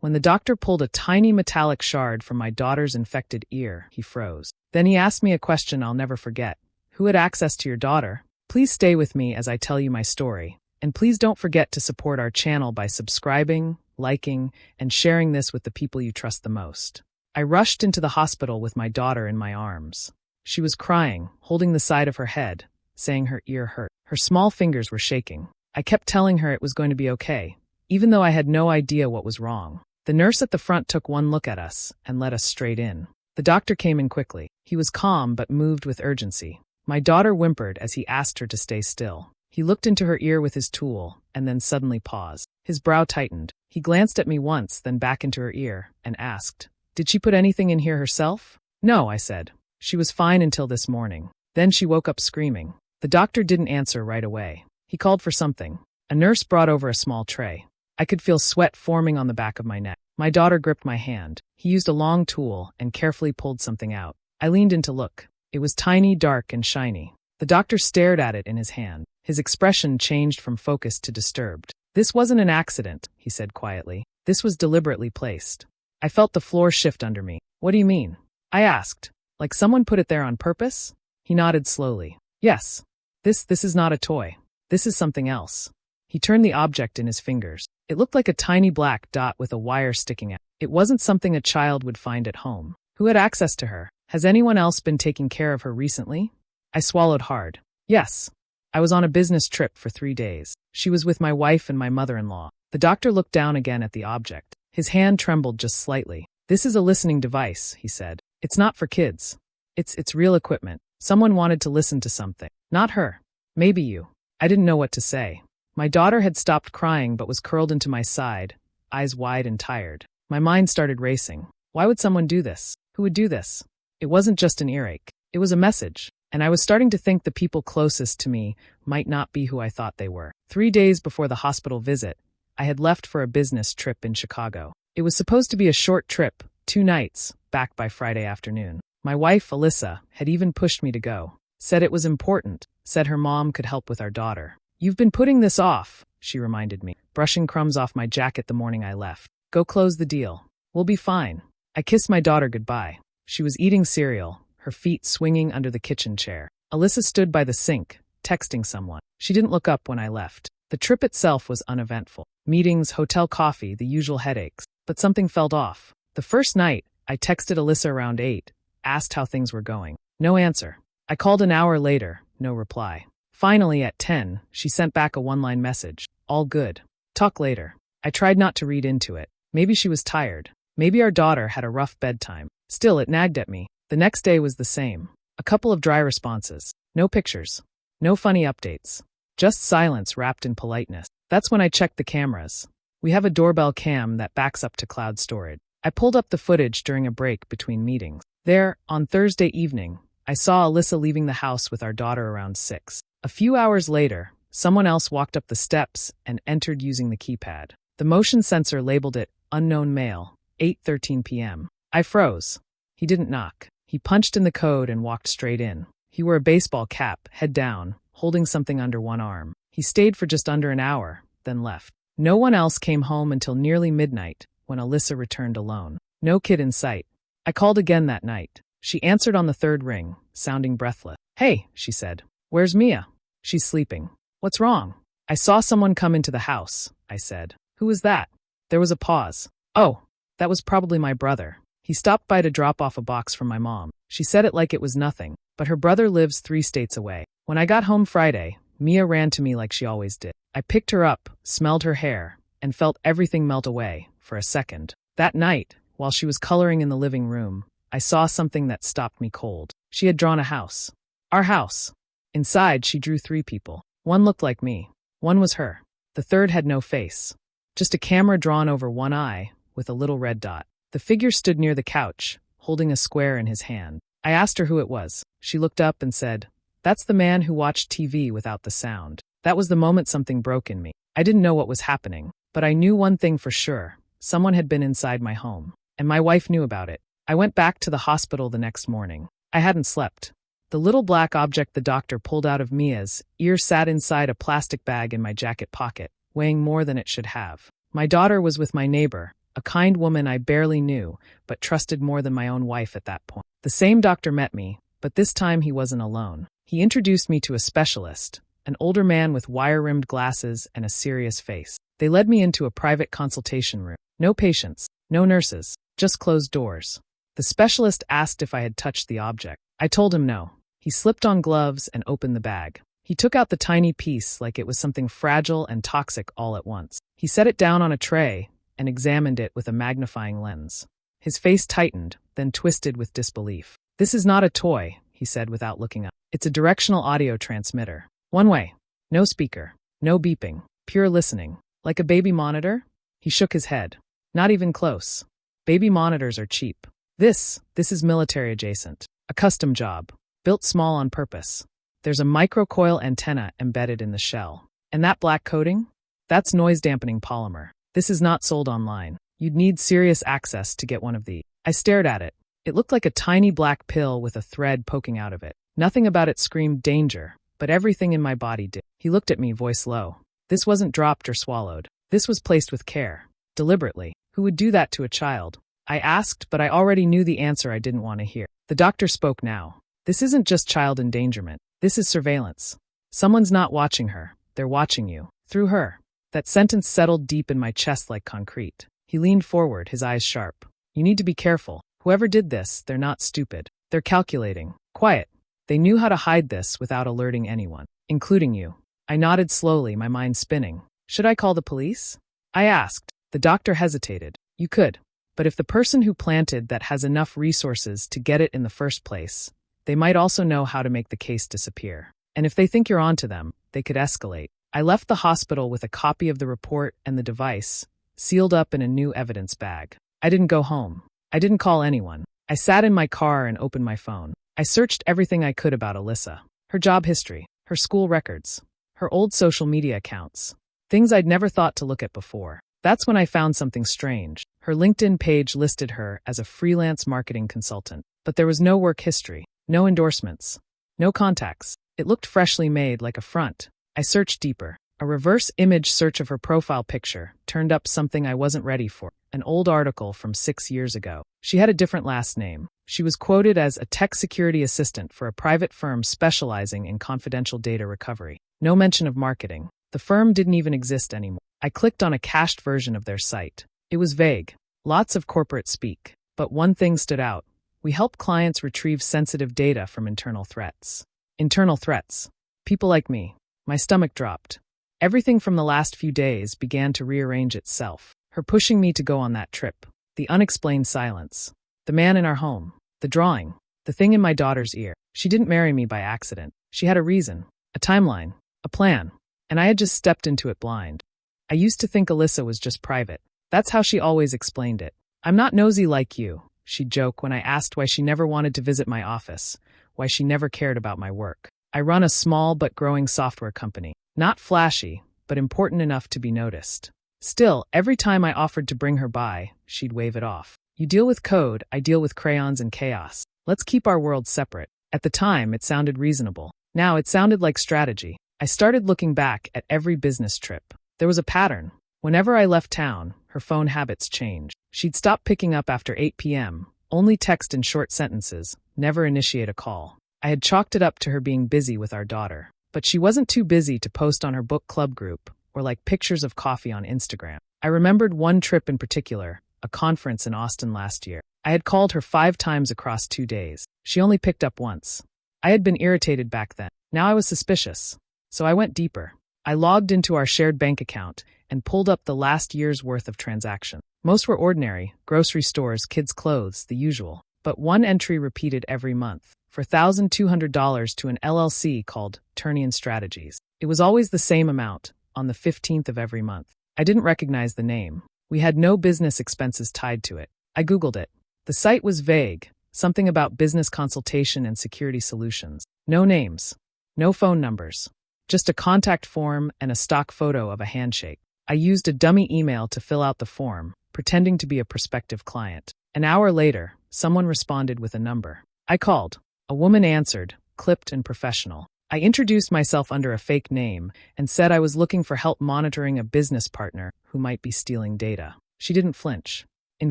When the doctor pulled a tiny metallic shard from my daughter's infected ear, he froze. Then he asked me a question I'll never forget. Who had access to your daughter? Please stay with me as I tell you my story. And please don't forget to support our channel by subscribing, liking, and sharing this with the people you trust the most. I rushed into the hospital with my daughter in my arms. She was crying, holding the side of her head, saying her ear hurt. Her small fingers were shaking. I kept telling her it was going to be okay, even though I had no idea what was wrong. The nurse at the front took one look at us and led us straight in. The doctor came in quickly. He was calm but moved with urgency. My daughter whimpered as he asked her to stay still. He looked into her ear with his tool and then suddenly paused. His brow tightened. He glanced at me once, then back into her ear, and asked, "Did she put anything in here herself?" "No," I said. "She was fine until this morning. Then she woke up screaming." The doctor didn't answer right away. He called for something. A nurse brought over a small tray. I could feel sweat forming on the back of my neck. My daughter gripped my hand. He used a long tool and carefully pulled something out. I leaned in to look. It was tiny, dark, and shiny. The doctor stared at it in his hand. His expression changed from focused to disturbed. "This wasn't an accident," he said quietly. "This was deliberately placed." I felt the floor shift under me. "What do you mean?" I asked. "Like someone put it there on purpose?" He nodded slowly. "Yes. This is not a toy. This is something else." He turned the object in his fingers. It looked like a tiny black dot with a wire sticking out. It wasn't something a child would find at home. Who had access to her? Has anyone else been taking care of her recently? I swallowed hard. Yes. I was on a business trip for 3 days. She was with my wife and my mother-in-law. The doctor looked down again at the object. His hand trembled just slightly. "This is a listening device," he said. "It's not for kids. It's real equipment. Someone wanted to listen to something. Not her. Maybe you." I didn't know what to say. My daughter had stopped crying but was curled into my side, eyes wide and tired. My mind started racing. Why would someone do this? Who would do this? It wasn't just an earache. It was a message. And I was starting to think the people closest to me might not be who I thought they were. 3 days before the hospital visit, I had left for a business trip in Chicago. It was supposed to be a short trip, 2 nights, back by Friday afternoon. My wife, Alyssa, had even pushed me to go. Said it was important, said her mom could help with our daughter. "You've been putting this off," she reminded me, brushing crumbs off my jacket the morning I left. "Go close the deal. We'll be fine." I kissed my daughter goodbye. She was eating cereal, her feet swinging under the kitchen chair. Alyssa stood by the sink, texting someone. She didn't look up when I left. The trip itself was uneventful. Meetings, hotel coffee, the usual headaches. But something felt off. The first night, I texted Alyssa around 8, asked how things were going. No answer. I called an hour later, no reply. Finally, at 10, she sent back a one-line message. "All good. Talk later." I tried not to read into it. Maybe she was tired. Maybe our daughter had a rough bedtime. Still, it nagged at me. The next day was the same. A couple of dry responses. No pictures. No funny updates. Just silence wrapped in politeness. That's when I checked the cameras. We have a doorbell cam that backs up to cloud storage. I pulled up the footage during a break between meetings. There, on Thursday evening, I saw Alyssa leaving the house with our daughter around 6. A few hours later, someone else walked up the steps and entered using the keypad. The motion sensor labeled it unknown male, 8:13 p.m. I froze. He didn't knock. He punched in the code and walked straight in. He wore a baseball cap, head down, holding something under one arm. He stayed for just under an hour, then left. No one else came home until nearly midnight, when Alyssa returned alone. No kid in sight. I called again that night. She answered on the 3rd ring, sounding breathless. "Hey," she said. "Where's Mia?" "She's sleeping." "What's wrong?" "I saw someone come into the house," I said. "Who was that?" There was a pause. "Oh, that was probably my brother. He stopped by to drop off a box from my mom." She said it like it was nothing, but her brother lives 3 states away. When I got home Friday, Mia ran to me like she always did. I picked her up, smelled her hair, and felt everything melt away for a second. That night, while she was coloring in the living room, I saw something that stopped me cold. She had drawn a house. Our house. Inside, she drew 3 people. One looked like me. One was her. The third had no face. Just a camera drawn over one eye, with a little red dot. The figure stood near the couch, holding a square in his hand. I asked her who it was. She looked up and said, "That's the man who watched TV without the sound." That was the moment something broke in me. I didn't know what was happening, but I knew one thing for sure. Someone had been inside my home, and my wife knew about it. I went back to the hospital the next morning. I hadn't slept. The little black object the doctor pulled out of Mia's ear sat inside a plastic bag in my jacket pocket, weighing more than it should have. My daughter was with my neighbor, a kind woman I barely knew, but trusted more than my own wife at that point. The same doctor met me, but this time he wasn't alone. He introduced me to a specialist, an older man with wire-rimmed glasses and a serious face. They led me into a private consultation room. No patients, no nurses, just closed doors. The specialist asked if I had touched the object. I told him no. He slipped on gloves and opened the bag. He took out the tiny piece like it was something fragile and toxic all at once. He set it down on a tray and examined it with a magnifying lens. His face tightened, then twisted with disbelief. "This is not a toy," he said without looking up. "It's a directional audio transmitter. One way. No speaker. No beeping. Pure listening. Like a baby monitor?" He shook his head. "Not even close. Baby monitors are cheap. This is military adjacent. A custom job. Built small on purpose. There's a microcoil antenna embedded in the shell. And that black coating? That's noise-dampening polymer. This is not sold online. You'd need serious access to get one of these." I stared at it. It looked like a tiny black pill with a thread poking out of it. Nothing about it screamed danger, but everything in my body did. He looked at me, voice low. This wasn't dropped or swallowed. This was placed with care. Deliberately. Who would do that to a child? I asked, but I already knew the answer I didn't want to hear. The doctor spoke now. This isn't just child endangerment. This is surveillance. Someone's not watching her. They're watching you. Through her. That sentence settled deep in my chest like concrete. He leaned forward, his eyes sharp. "You need to be careful. Whoever did this, they're not stupid. They're calculating. Quiet. They knew how to hide this without alerting anyone, including you." I nodded slowly, my mind spinning. "Should I call the police?" I asked. The doctor hesitated. "You could. But if the person who planted that has enough resources to get it in the first place, they might also know how to make the case disappear. And if they think you're onto them, they could escalate." I left the hospital with a copy of the report and the device, sealed up in a new evidence bag. I didn't go home. I didn't call anyone. I sat in my car and opened my phone. I searched everything I could about Alyssa. Her job history, her school records, her old social media accounts. Things I'd never thought to look at before. That's when I found something strange. Her LinkedIn page listed her as a freelance marketing consultant. But there was no work history, no endorsements, no contacts. It looked freshly made, like a front. I searched deeper. A reverse image search of her profile picture turned up something I wasn't ready for. An old article from 6 years ago. She had a different last name. She was quoted as a tech security assistant for a private firm specializing in confidential data recovery. No mention of marketing. The firm didn't even exist anymore. I clicked on a cached version of their site. It was vague. Lots of corporate speak. But one thing stood out. We help clients retrieve sensitive data from internal threats. Internal threats. People like me. My stomach dropped. Everything from the last few days began to rearrange itself. Her pushing me to go on that trip. The unexplained silence. The man in our home. The drawing. The thing in my daughter's ear. She didn't marry me by accident. She had a reason. A timeline. A plan. And I had just stepped into it blind. I used to think Alyssa was just private. That's how she always explained it. "I'm not nosy like you," she'd joke when I asked why she never wanted to visit my office, why she never cared about my work. I run a small but growing software company. Not flashy, but important enough to be noticed. Still, every time I offered to bring her by, she'd wave it off. "You deal with code, I deal with crayons and chaos. Let's keep our worlds separate." At the time, it sounded reasonable. Now it sounded like strategy. I started looking back at every business trip. There was a pattern. Whenever I left town, her phone habits changed. She'd stop picking up after 8 p.m., only text in short sentences, never initiate a call. I had chalked it up to her being busy with our daughter. But she wasn't too busy to post on her book club group or like pictures of coffee on Instagram. I remembered one trip in particular, a conference in Austin last year. I had called her 5 times across 2 days. She only picked up once. I had been irritated back then. Now I was suspicious. So I went deeper. I logged into our shared bank account and pulled up the last year's worth of transactions. Most were ordinary, grocery stores, kids' clothes, the usual. But one entry repeated every month, for $1,200 to an LLC called Turnian Strategies. It was always the same amount, on the 15th of every month. I didn't recognize the name. We had no business expenses tied to it. I Googled it. The site was vague, something about business consultation and security solutions. No names. No phone numbers. Just a contact form and a stock photo of a handshake. I used a dummy email to fill out the form, pretending to be a prospective client. An hour later, someone responded with a number. I called. A woman answered, clipped and professional. I introduced myself under a fake name and said I was looking for help monitoring a business partner who might be stealing data. She didn't flinch. In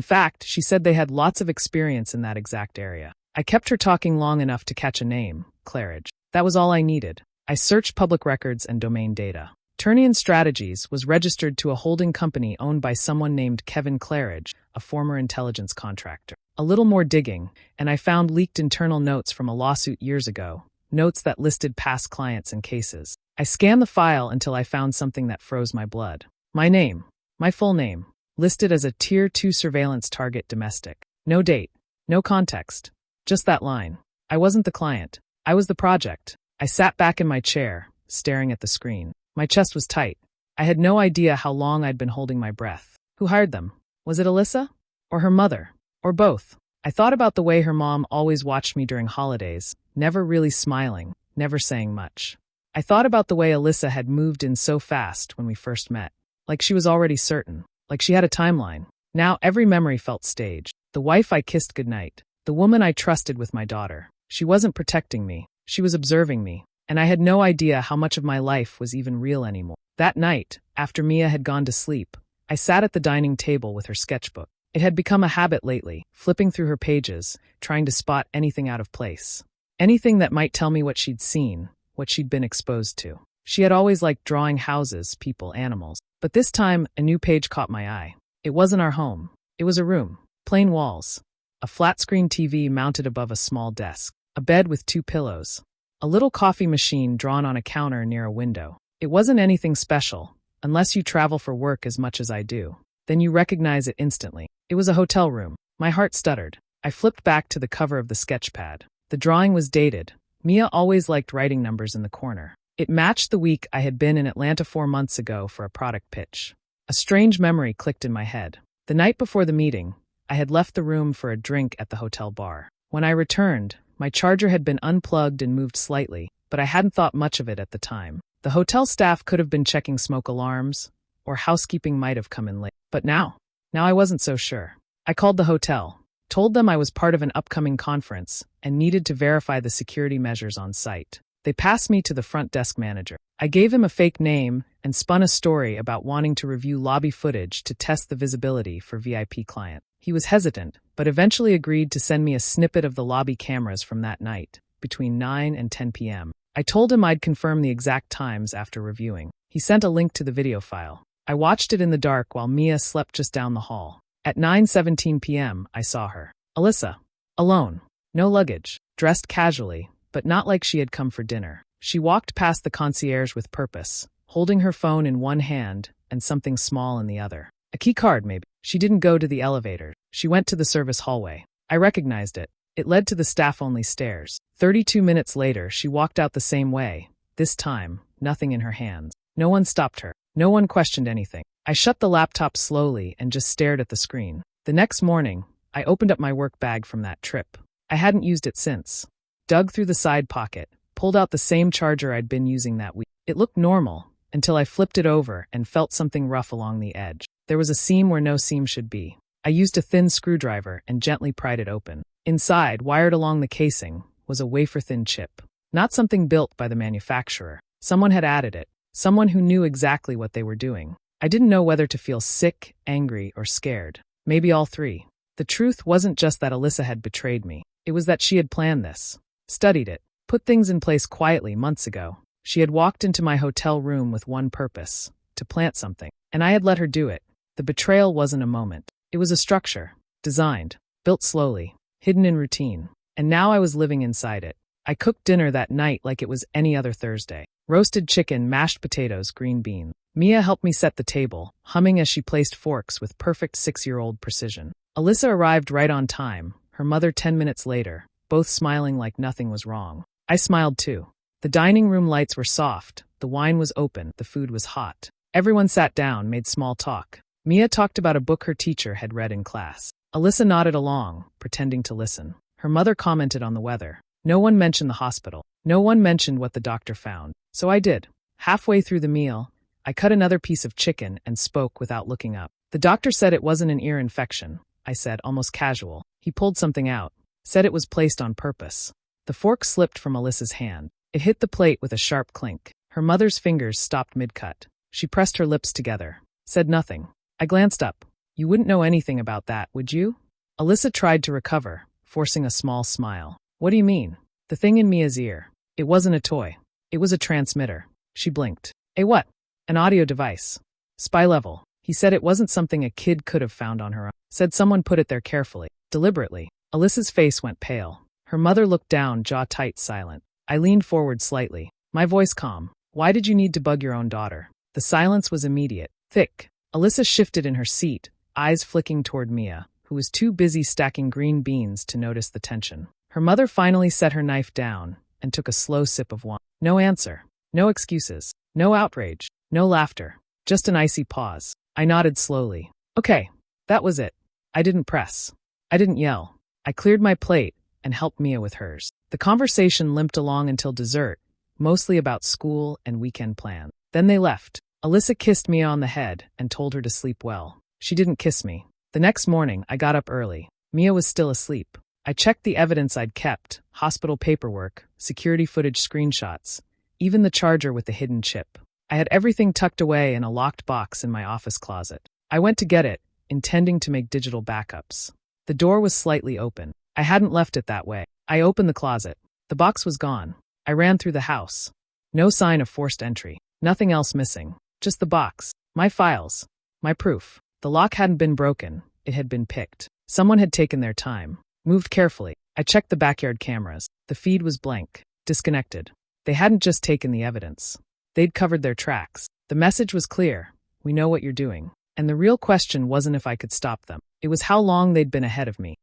fact, she said they had lots of experience in that exact area. I kept her talking long enough to catch a name, Claridge. That was all I needed. I searched public records and domain data. Turnian Strategies was registered to a holding company owned by someone named Kevin Claridge, a former intelligence contractor. A little more digging, and I found leaked internal notes from a lawsuit years ago, notes that listed past clients and cases. I scanned the file until I found something that froze my blood. My name, my full name, listed as a Tier 2 surveillance target domestic. No date, no context, just that line. I wasn't the client. I was the project. I sat back in my chair, staring at the screen. My chest was tight. I had no idea how long I'd been holding my breath. Who hired them? Was it Alyssa? Or her mother? Or both? I thought about the way her mom always watched me during holidays, never really smiling, never saying much. I thought about the way Alyssa had moved in so fast when we first met. Like she was already certain. Like she had a timeline. Now every memory felt staged. The wife I kissed goodnight. The woman I trusted with my daughter. She wasn't protecting me. She was observing me. And I had no idea how much of my life was even real anymore. That night, after Mia had gone to sleep, I sat at the dining table with her sketchbook. It had become a habit lately, flipping through her pages, trying to spot anything out of place. Anything that might tell me what she'd seen, what she'd been exposed to. She had always liked drawing houses, people, animals. But this time, a new page caught my eye. It wasn't our home. It was a room. Plain walls. A flat-screen TV mounted above a small desk. A bed with 2 pillows. A little coffee machine drawn on a counter near a window. It wasn't anything special, unless you travel for work as much as I do. Then you recognize it instantly. It was a hotel room. My heart stuttered. I flipped back to the cover of the sketchpad. The drawing was dated. Mia always liked writing numbers in the corner. It matched the week I had been in Atlanta 4 months ago for a product pitch. A strange memory clicked in my head. The night before the meeting, I had left the room for a drink at the hotel bar. When I returned, my charger had been unplugged and moved slightly, but I hadn't thought much of it at the time. The hotel staff could have been checking smoke alarms, or housekeeping might have come in late. But now I wasn't so sure. I called the hotel, told them I was part of an upcoming conference, and needed to verify the security measures on site. They passed me to the front desk manager. I gave him a fake name and spun a story about wanting to review lobby footage to test the visibility for VIP clients. He was hesitant, but eventually agreed to send me a snippet of the lobby cameras from that night, between 9 and 10 p.m. I told him I'd confirm the exact times after reviewing. He sent a link to the video file. I watched it in the dark while Mia slept just down the hall. At 9:17 p.m., I saw her. Alyssa. Alone. No luggage. Dressed casually, but not like she had come for dinner. She walked past the concierge with purpose, holding her phone in one hand and something small in the other. A key card, maybe. She didn't go to the elevator. She went to the service hallway. I recognized it. It led to the staff-only stairs. 32 minutes later, she walked out the same way. This time, nothing in her hands. No one stopped her. No one questioned anything. I shut the laptop slowly and just stared at the screen. The next morning, I opened up my work bag from that trip. I hadn't used it since. Dug through the side pocket, pulled out the same charger I'd been using that week. It looked normal, until I flipped it over and felt something rough along the edge. There was a seam where no seam should be. I used a thin screwdriver and gently pried it open. Inside, wired along the casing, was a wafer-thin chip. Not something built by the manufacturer. Someone had added it. Someone who knew exactly what they were doing. I didn't know whether to feel sick, angry, or scared. Maybe all three. The truth wasn't just that Alyssa had betrayed me. It was that she had planned this. Studied it. Put things in place quietly months ago. She had walked into my hotel room with one purpose. To plant something. And I had let her do it. The betrayal wasn't a moment. It was a structure. Designed. Built slowly. Hidden in routine. And now I was living inside it. I cooked dinner that night like it was any other Thursday. Roasted chicken, mashed potatoes, green beans. Mia helped me set the table, humming as she placed forks with perfect 6-year-old precision. Alyssa arrived right on time, her mother 10 minutes later, both smiling like nothing was wrong. I smiled too. The dining room lights were soft, the wine was open, the food was hot. Everyone sat down, made small talk. Mia talked about a book her teacher had read in class. Alyssa nodded along, pretending to listen. Her mother commented on the weather. No one mentioned the hospital. No one mentioned what the doctor found. So I did. Halfway through the meal, I cut another piece of chicken and spoke without looking up. The doctor said it wasn't an ear infection, I said, almost casual. He pulled something out. Said it was placed on purpose. The fork slipped from Alyssa's hand. It hit the plate with a sharp clink. Her mother's fingers stopped mid-cut. She pressed her lips together. Said nothing. I glanced up. You wouldn't know anything about that, would you? Alyssa tried to recover, forcing a small smile. What do you mean? The thing in Mia's ear. It wasn't a toy. It was a transmitter. She blinked. A what? An audio device. Spy level. He said it wasn't something a kid could have found on her own. Said someone put it there carefully, deliberately. Alyssa's face went pale. Her mother looked down, jaw tight, silent. I leaned forward slightly, my voice calm. Why did you need to bug your own daughter? The silence was immediate, thick. Alyssa shifted in her seat, eyes flicking toward Mia, who was too busy stacking green beans to notice the tension. Her mother finally set her knife down and took a slow sip of wine. No answer, no excuses, no outrage, no laughter, just an icy pause. I nodded slowly. Okay, that was it. I didn't press. I didn't yell. I cleared my plate and helped Mia with hers. The conversation limped along until dessert, mostly about school and weekend plans. Then they left. Alyssa kissed Mia on the head and told her to sleep well. She didn't kiss me. The next morning, I got up early. Mia was still asleep. I checked the evidence I'd kept, hospital paperwork, security footage screenshots, even the charger with the hidden chip. I had everything tucked away in a locked box in my office closet. I went to get it, intending to make digital backups. The door was slightly open. I hadn't left it that way. I opened the closet. The box was gone. I ran through the house. No sign of forced entry. Nothing else missing. Just the box. My files. My proof. The lock hadn't been broken. It had been picked. Someone had taken their time. Moved carefully. I checked the backyard cameras. The feed was blank. Disconnected. They hadn't just taken the evidence. They'd covered their tracks. The message was clear. We know what you're doing. And the real question wasn't if I could stop them. It was how long they'd been ahead of me.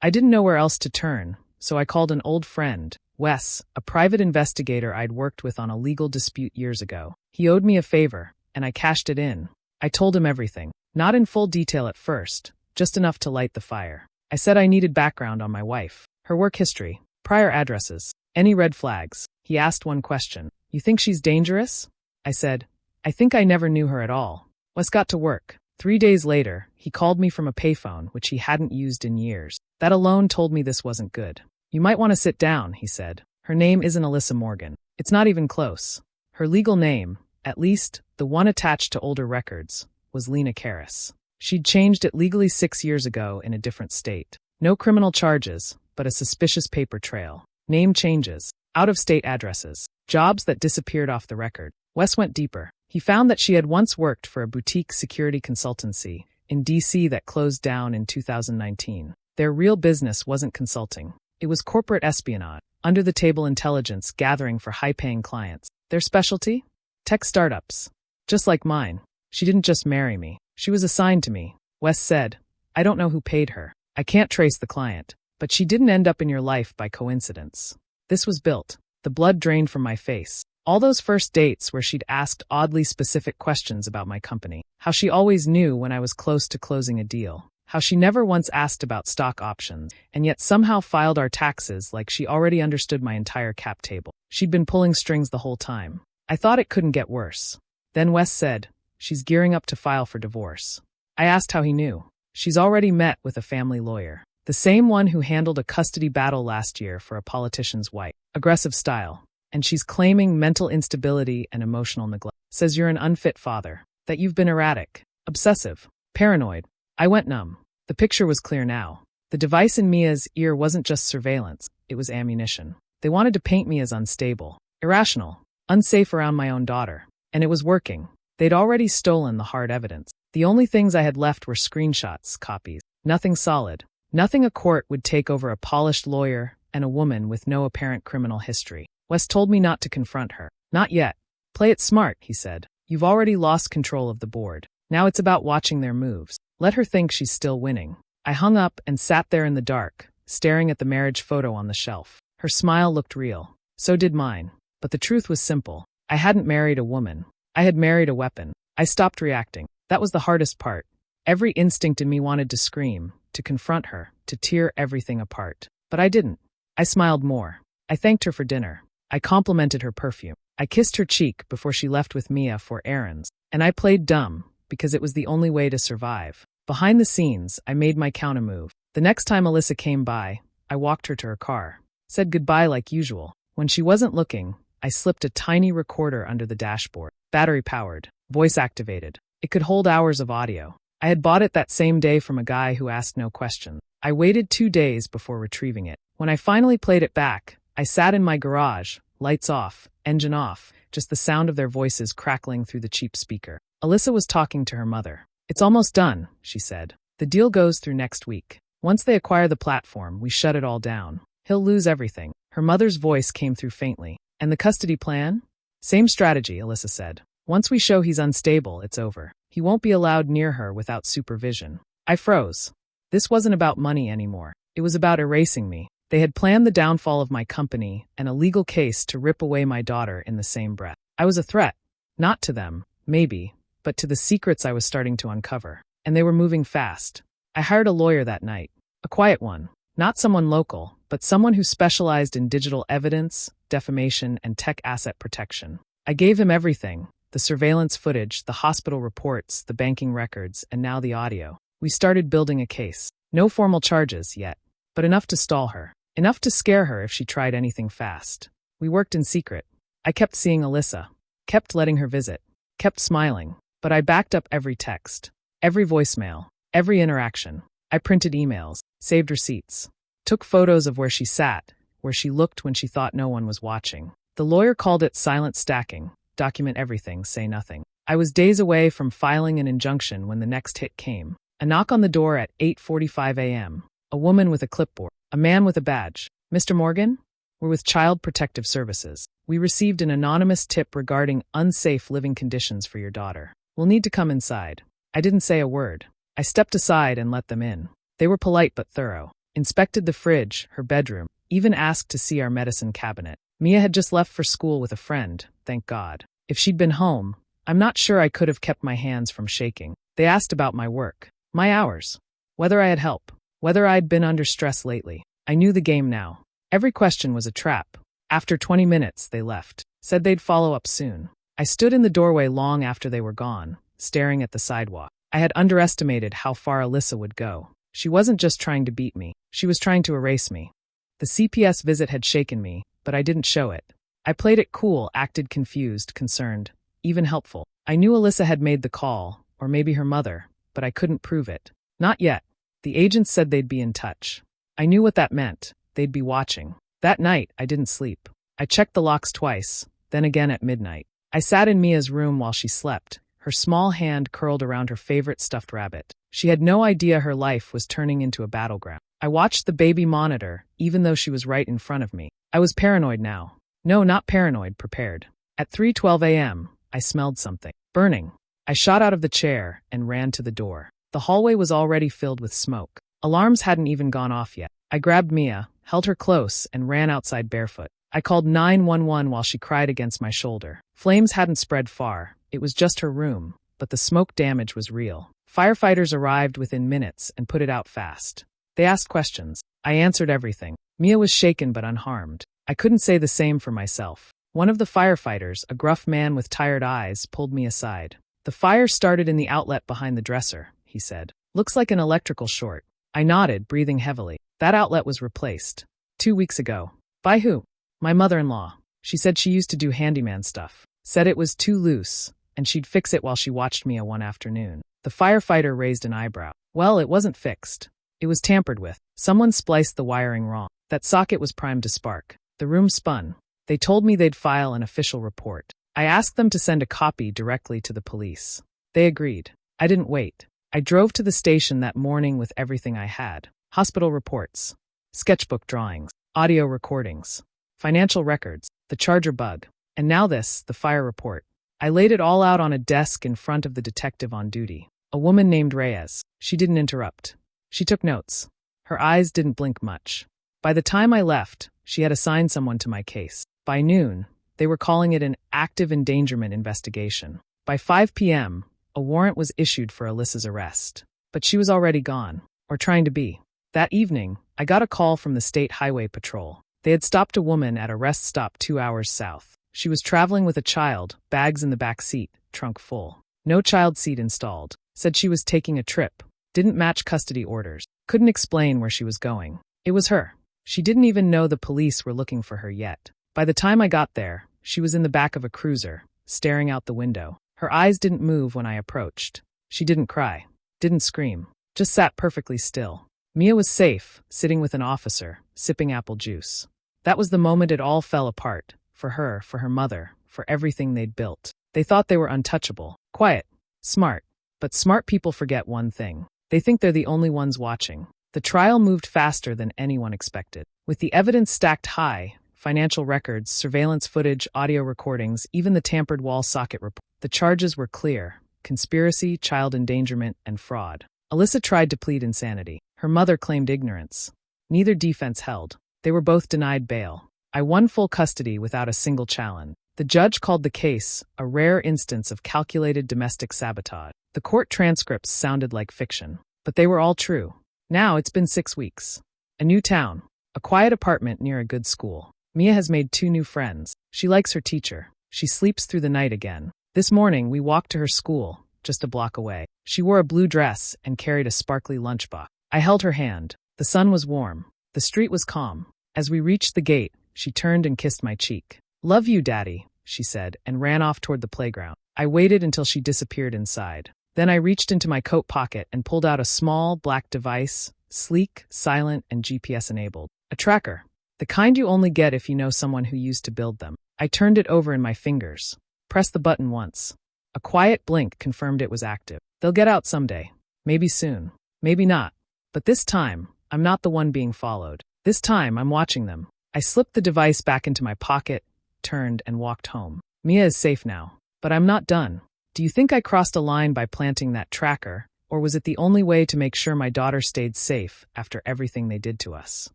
I didn't know where else to turn, so I called an old friend, Wes, a private investigator I'd worked with on a legal dispute years ago. He owed me a favor, and I cashed it in. I told him everything. Not in full detail at first, just enough to light the fire. I said I needed background on my wife, her work history, prior addresses, any red flags. He asked one question. You think she's dangerous? I said, I think I never knew her at all. Wes got to work. 3 days later, he called me from a payphone, which he hadn't used in years. That alone told me this wasn't good. You might want to sit down, he said. Her name isn't Alyssa Morgan. It's not even close. Her legal name, at least the one attached to older records, was Lena Karras. She'd changed it legally 6 years ago in a different state. No criminal charges, but a suspicious paper trail. Name changes, out-of-state addresses, jobs that disappeared off the record. Wes went deeper. He found that she had once worked for a boutique security consultancy in D.C. that closed down in 2019. Their real business wasn't consulting. It was corporate espionage, under-the-table intelligence gathering for high-paying clients. Their specialty? Tech startups. Just like mine. She didn't just marry me. She was assigned to me. Wes said, I don't know who paid her. I can't trace the client. But she didn't end up in your life by coincidence. This was built. The blood drained from my face. All those first dates where she'd asked oddly specific questions about my company. How she always knew when I was close to closing a deal. How she never once asked about stock options, and yet somehow filed our taxes like she already understood my entire cap table. She'd been pulling strings the whole time. I thought it couldn't get worse. Then Wes said, she's gearing up to file for divorce. I asked how he knew. She's already met with a family lawyer. The same one who handled a custody battle last year for a politician's wife. Aggressive style. And she's claiming mental instability and emotional neglect. Says you're an unfit father. That you've been erratic, obsessive, paranoid. I went numb. The picture was clear now. The device in Mia's ear wasn't just surveillance. It was ammunition. They wanted to paint me as unstable, irrational, unsafe around my own daughter. And it was working. They'd already stolen the hard evidence. The only things I had left were screenshots, copies. Nothing solid. Nothing a court would take over a polished lawyer and a woman with no apparent criminal history. Wes told me not to confront her. Not yet. Play it smart, he said. You've already lost control of the board. Now it's about watching their moves. Let her think she's still winning. I hung up and sat there in the dark, staring at the marriage photo on the shelf. Her smile looked real. So did mine. But the truth was simple. I hadn't married a woman. I had married a weapon. I stopped reacting. That was the hardest part. Every instinct in me wanted to scream, to confront her, to tear everything apart. But I didn't. I smiled more. I thanked her for dinner. I complimented her perfume. I kissed her cheek before she left with Mia for errands. And I played dumb, because it was the only way to survive. Behind the scenes, I made my countermove. The next time Alyssa came by, I walked her to her car. Said goodbye like usual. When she wasn't looking, I slipped a tiny recorder under the dashboard. Battery-powered, voice-activated. It could hold hours of audio. I had bought it that same day from a guy who asked no questions. I waited 2 days before retrieving it. When I finally played it back, I sat in my garage, lights off, engine off, just the sound of their voices crackling through the cheap speaker. Alyssa was talking to her mother. "It's almost done," she said. "The deal goes through next week. Once they acquire the platform, we shut it all down. He'll lose everything." Her mother's voice came through faintly. "And the custody plan?" "Same strategy," Alyssa said. "Once we show he's unstable, it's over. He won't be allowed near her without supervision." I froze. This wasn't about money anymore. It was about erasing me. They had planned the downfall of my company and a legal case to rip away my daughter in the same breath. I was a threat. Not to them, maybe, but to the secrets I was starting to uncover. And they were moving fast. I hired a lawyer that night. A quiet one. Not someone local, but someone who specialized in digital evidence, defamation, and tech asset protection. I gave him everything: the surveillance footage, the hospital reports, the banking records, and now the audio. We started building a case. No formal charges yet, but enough to stall her. Enough to scare her if she tried anything fast. We worked in secret. I kept seeing Alyssa, kept letting her visit, kept smiling, but I backed up every text, every voicemail, every interaction. I printed emails, saved receipts, took photos of where she sat, where she looked when she thought no one was watching. The lawyer called it silent stacking: document everything, say nothing. I was days away from filing an injunction when the next hit came. A knock on the door at 8:45 a.m. A woman with a clipboard. A man with a badge. "Mr. Morgan? We're with Child Protective Services. We received an anonymous tip regarding unsafe living conditions for your daughter. We'll need to come inside." I didn't say a word. I stepped aside and let them in. They were polite but thorough. Inspected the fridge, her bedroom, even asked to see our medicine cabinet. Mia had just left for school with a friend, thank God. If she'd been home, I'm not sure I could have kept my hands from shaking. They asked about my work, my hours, whether I had help, whether I'd been under stress lately. I knew the game now. Every question was a trap. After 20 minutes, they left. Said they'd follow up soon. I stood in the doorway long after they were gone, staring at the sidewalk. I had underestimated how far Alyssa would go. She wasn't just trying to beat me. She was trying to erase me. The CPS visit had shaken me, but I didn't show it. I played it cool, acted confused, concerned, even helpful. I knew Alyssa had made the call, or maybe her mother, but I couldn't prove it. Not yet. The agents said they'd be in touch. I knew what that meant. They'd be watching. That night, I didn't sleep. I checked the locks twice, then again at midnight. I sat in Mia's room while she slept, her small hand curled around her favorite stuffed rabbit. She had no idea her life was turning into a battleground. I watched the baby monitor, even though she was right in front of me. I was paranoid now. No, not paranoid, prepared. At 3:12 a.m., I smelled something. Burning. I shot out of the chair and ran to the door. The hallway was already filled with smoke. Alarms hadn't even gone off yet. I grabbed Mia, held her close, and ran outside barefoot. I called 911 while she cried against my shoulder. Flames hadn't spread far. It was just her room, but the smoke damage was real. Firefighters arrived within minutes and put it out fast. They asked questions. I answered everything. Mia was shaken but unharmed. I couldn't say the same for myself. One of the firefighters, a gruff man with tired eyes, pulled me aside. "The fire started in the outlet behind the dresser," he said. "Looks like an electrical short." I nodded, breathing heavily. That outlet was replaced. 2 weeks ago. By who? My mother-in-law. She said she used to do handyman stuff. Said it was too loose, and she'd fix it while she watched Mia one afternoon. The firefighter raised an eyebrow. Well, it wasn't fixed. It was tampered with. Someone spliced the wiring wrong. That socket was primed to spark. The room spun. They told me they'd file an official report. I asked them to send a copy directly to the police. They agreed. I didn't wait. I drove to the station that morning with everything I had. Hospital reports, sketchbook drawings, audio recordings, financial records, the charger bug, and now this, the fire report. I laid it all out on a desk in front of the detective on duty. A woman named Reyes. She didn't interrupt. She took notes. Her eyes didn't blink much. By the time I left, she had assigned someone to my case. By noon, they were calling it an active endangerment investigation. By 5 p.m., a warrant was issued for Alyssa's arrest. But she was already gone, or trying to be. That evening, I got a call from the State Highway Patrol. They had stopped a woman at a rest stop 2 hours south. She was traveling with a child, bags in the back seat, trunk full. No child seat installed. Said she was taking a trip. Didn't match custody orders. Couldn't explain where she was going. It was her. She didn't even know the police were looking for her yet. By the time I got there, she was in the back of a cruiser, staring out the window. Her eyes didn't move when I approached. She didn't cry. didn't scream, just sat perfectly still. Mia was safe, sitting with an officer, sipping apple juice. That was the moment it all fell apart. For her mother, for everything they'd built. They thought they were untouchable, quiet, smart. But smart people forget one thing. They think they're the only ones watching. The trial moved faster than anyone expected. With the evidence stacked high, financial records, surveillance footage, audio recordings, even the tampered wall socket report, the charges were clear: conspiracy, child endangerment, and fraud. Alyssa tried to plead insanity. Her mother claimed ignorance. Neither defense held. They were both denied bail. I won full custody without a single challenge. The judge called the case a rare instance of calculated domestic sabotage. The court transcripts sounded like fiction, but they were all true. Now it's been 6 weeks. A new town. A quiet apartment near a good school. Mia has made 2 new friends. She likes her teacher. She sleeps through the night again. This morning, we walked to her school, just a block away. She wore a blue dress and carried a sparkly lunchbox. I held her hand. The sun was warm. The street was calm. As we reached the gate, she turned and kissed my cheek. "Love you, Daddy," she said, and ran off toward the playground. I waited until she disappeared inside. Then I reached into my coat pocket and pulled out a small, black device, sleek, silent, and GPS-enabled. A tracker. The kind you only get if you know someone who used to build them. I turned it over in my fingers. Pressed the button once. A quiet blink confirmed it was active. They'll get out someday. Maybe soon. Maybe not. But this time, I'm not the one being followed. This time, I'm watching them. I slipped the device back into my pocket, turned, and walked home. Mia is safe now. But I'm not done. Do you think I crossed a line by planting that tracker, or was it the only way to make sure my daughter stayed safe after everything they did to us?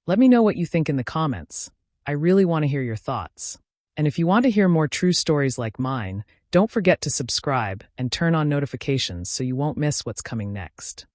Let me know what you think in the comments. I really want to hear your thoughts. And if you want to hear more true stories like mine, don't forget to subscribe and turn on notifications so you won't miss what's coming next.